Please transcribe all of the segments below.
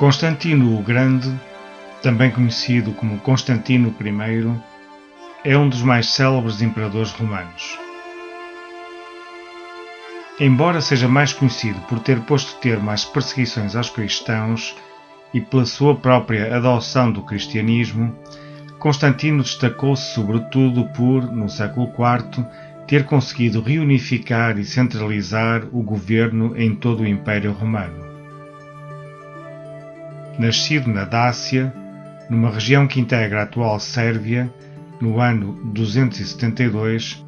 Constantino o Grande, também conhecido como Constantino I, é um dos mais célebres imperadores romanos. Embora seja mais conhecido por ter posto termo às perseguições aos cristãos e pela sua própria adoção do cristianismo, Constantino destacou-se sobretudo por, no século IV, ter conseguido reunificar e centralizar o governo em todo o Império Romano. Nascido na Dácia, numa região que integra a atual Sérvia, no ano 272,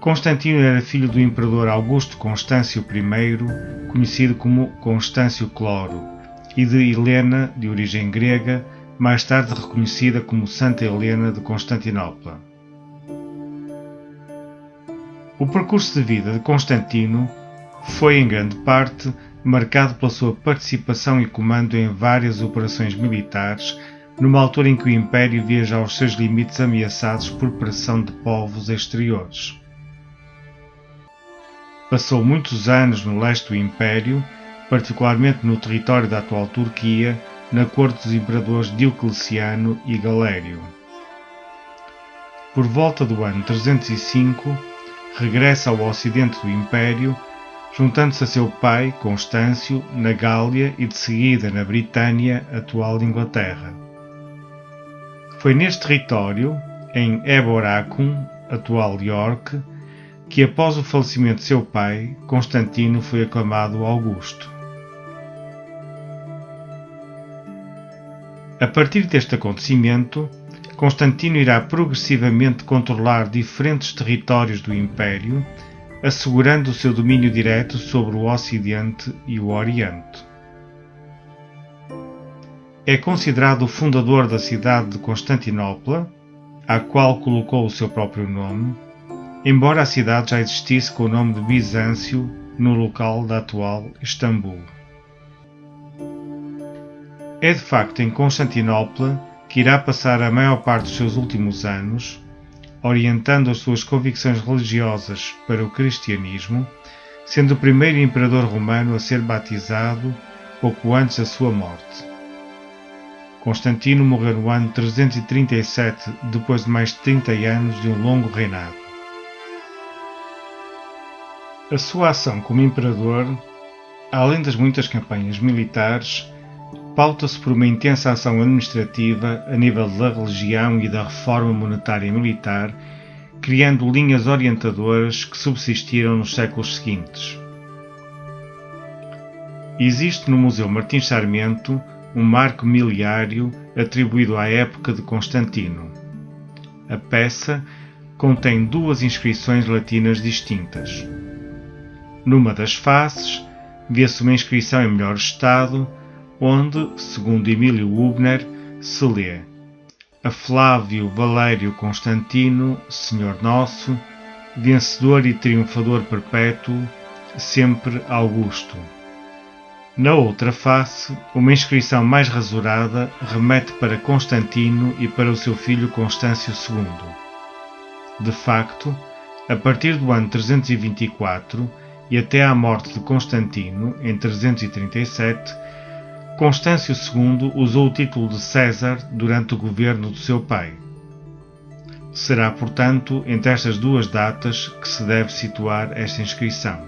Constantino era filho do imperador Augusto Constâncio I, conhecido como Constâncio Cloro, e de Helena, de origem grega, mais tarde reconhecida como Santa Helena de Constantinopla. O percurso de vida de Constantino foi, em grande parte, marcado pela sua participação e comando em várias operações militares, numa altura em que o Império viaja aos seus limites ameaçados por pressão de povos exteriores. Passou muitos anos no leste do Império, particularmente no território da atual Turquia, na corte dos imperadores Diocleciano e Galério. Por volta do ano 305, regressa ao ocidente do Império, juntando-se a seu pai, Constâncio, na Gália e de seguida na Britânia, atual Inglaterra. Foi neste território, em Eboracum, atual York, que após o falecimento de seu pai, Constantino foi aclamado Augusto. A partir deste acontecimento, Constantino irá progressivamente controlar diferentes territórios do Império, assegurando o seu domínio direto sobre o Ocidente e o Oriente. É considerado o fundador da cidade de Constantinopla, à qual colocou o seu próprio nome, embora a cidade já existisse com o nome de Bizâncio no local da atual Istambul. É de facto em Constantinopla que irá passar a maior parte dos seus últimos anos, orientando as suas convicções religiosas para o cristianismo, sendo o primeiro imperador romano a ser batizado pouco antes da sua morte. Constantino morreu no ano 337, depois de mais de 30 anos de um longo reinado. A sua ação como imperador, além das muitas campanhas militares, pauta-se por uma intensa ação administrativa a nível da religião e da reforma monetária e militar, criando linhas orientadoras que subsistiram nos séculos seguintes. Existe no Museu Martins Sarmento um marco miliário atribuído à época de Constantino. A peça contém duas inscrições latinas distintas. Numa das faces, vê-se uma inscrição em melhor estado, onde, segundo Emílio Hubner, se lê: A Flávio Valério Constantino, Senhor Nosso, vencedor e triunfador perpétuo, sempre Augusto. Na outra face, uma inscrição mais rasurada remete para Constantino e para o seu filho Constâncio II. De facto, a partir do ano 324 e até à morte de Constantino, em 337, Constâncio II usou o título de César durante o governo do seu pai. Será, portanto, entre estas duas datas que se deve situar esta inscrição.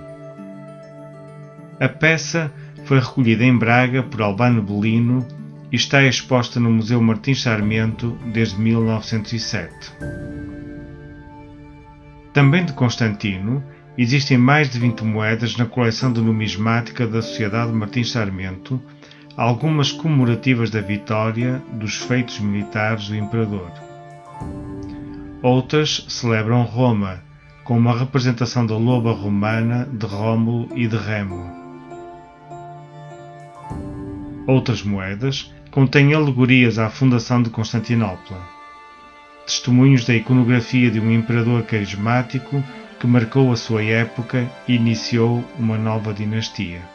A peça foi recolhida em Braga por Albano Bellino e está exposta no Museu Martins Sarmento desde 1907. Também de Constantino, existem mais de 20 moedas na coleção de numismática da Sociedade Martins Sarmento, algumas comemorativas da vitória dos feitos militares do imperador. Outras celebram Roma, com uma representação da loba romana de Rómulo e de Remo. Outras moedas contêm alegorias à fundação de Constantinopla, testemunhos da iconografia de um imperador carismático que marcou a sua época e iniciou uma nova dinastia.